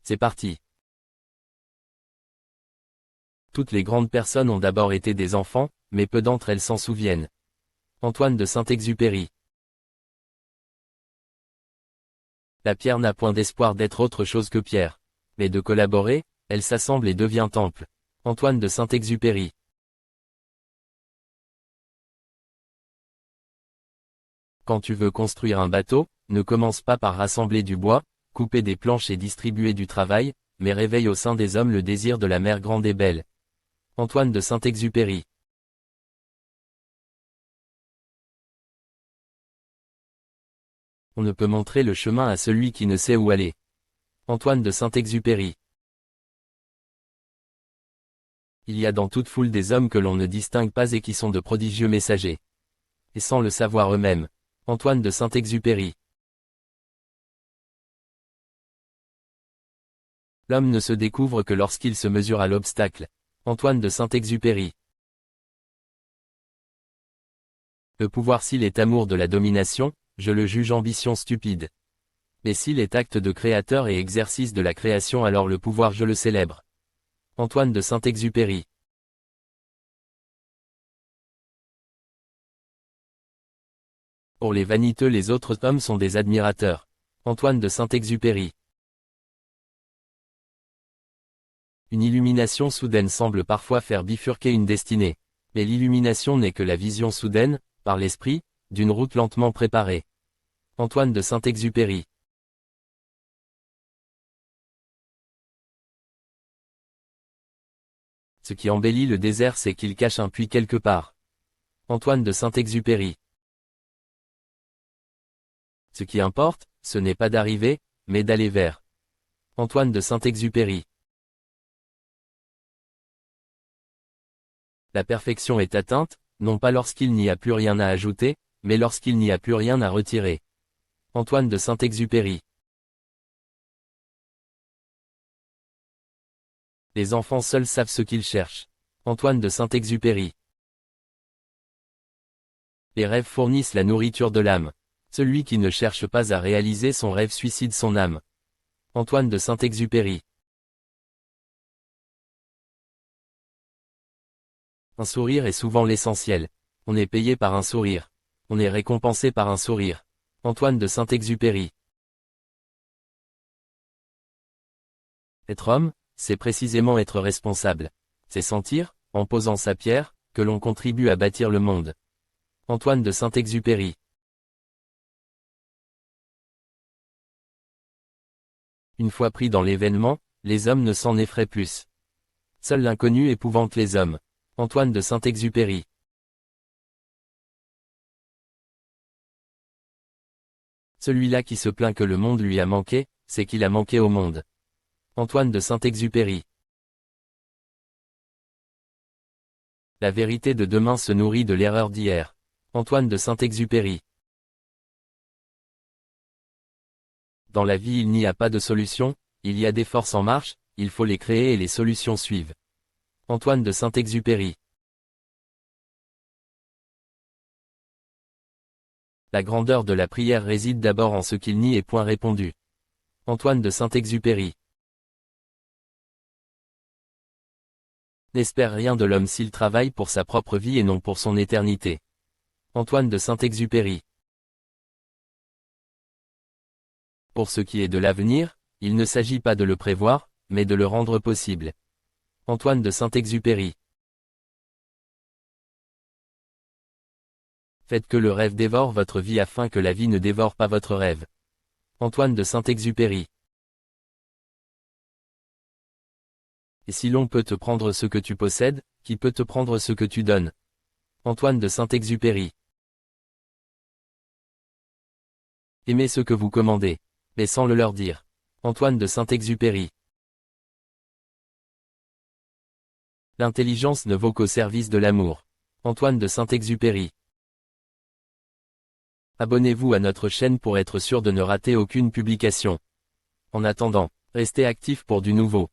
C'est parti. Toutes les grandes personnes ont d'abord été des enfants, mais peu d'entre elles s'en souviennent. Antoine de Saint-Exupéry. La pierre n'a point d'espoir d'être autre chose que pierre. Mais de collaborer, elle s'assemble et devient temple. Antoine de Saint-Exupéry. Quand tu veux construire un bateau, ne commence pas par rassembler du bois, couper des planches et distribuer du travail, mais réveille au sein des hommes le désir de la mer grande et belle. Antoine de Saint-Exupéry. On ne peut montrer le chemin à celui qui ne sait où aller. Antoine de Saint-Exupéry. Il y a dans toute foule des hommes que l'on ne distingue pas et qui sont de prodigieux messagers. Et sans le savoir eux-mêmes. Antoine de Saint-Exupéry. L'homme ne se découvre que lorsqu'il se mesure à l'obstacle. Antoine de Saint-Exupéry. Le pouvoir s'il est amour de la domination, je le juge ambition stupide. Mais s'il est acte de créateur et exercice de la création alors le pouvoir je le célèbre. Antoine de Saint-Exupéry. Pour les vaniteux les autres hommes sont des admirateurs. Antoine de Saint-Exupéry. Une illumination soudaine semble parfois faire bifurquer une destinée. Mais l'illumination n'est que la vision soudaine, par l'esprit, d'une route lentement préparée. Antoine de Saint-Exupéry. Ce qui embellit le désert c'est qu'il cache un puits quelque part. Antoine de Saint-Exupéry. Ce qui importe, ce n'est pas d'arriver, mais d'aller vers. Antoine de Saint-Exupéry. La perfection est atteinte, non pas lorsqu'il n'y a plus rien à ajouter, mais lorsqu'il n'y a plus rien à retirer. Antoine de Saint-Exupéry. Les enfants seuls savent ce qu'ils cherchent. Antoine de Saint-Exupéry. Les rêves fournissent la nourriture de l'âme. Celui qui ne cherche pas à réaliser son rêve suicide son âme. Antoine de Saint-Exupéry. Un sourire est souvent l'essentiel. On est payé par un sourire. On est récompensé par un sourire. Antoine de Saint-Exupéry. Être homme, c'est précisément être responsable. C'est sentir, en posant sa pierre, que l'on contribue à bâtir le monde. Antoine de Saint-Exupéry. Une fois pris dans l'événement, les hommes ne s'en effraient plus. Seul l'inconnu épouvante les hommes. Antoine de Saint-Exupéry. Celui-là qui se plaint que le monde lui a manqué, c'est qu'il a manqué au monde. Antoine de Saint-Exupéry. La vérité de demain se nourrit de l'erreur d'hier. Antoine de Saint-Exupéry. Dans la vie il n'y a pas de solution, il y a des forces en marche, il faut les créer et les solutions suivent. Antoine de Saint-Exupéry. La grandeur de la prière réside d'abord en ce qu'il n'y est point répondu. Antoine de Saint-Exupéry. N'espère rien de l'homme s'il travaille pour sa propre vie et non pour son éternité. Antoine de Saint-Exupéry. Pour ce qui est de l'avenir, il ne s'agit pas de le prévoir, mais de le rendre possible. Antoine de Saint-Exupéry. Faites que le rêve dévore votre vie afin que la vie ne dévore pas votre rêve. Antoine de Saint-Exupéry. Et si l'on peut te prendre ce que tu possèdes, qui peut te prendre ce que tu donnes? Antoine de Saint-Exupéry. Aimez ce que vous commandez, mais sans le leur dire. Antoine de Saint-Exupéry. L'intelligence ne vaut qu'au service de l'amour. Antoine de Saint-Exupéry. Abonnez-vous à notre chaîne pour être sûr de ne rater aucune publication. En attendant, restez actifs pour du nouveau.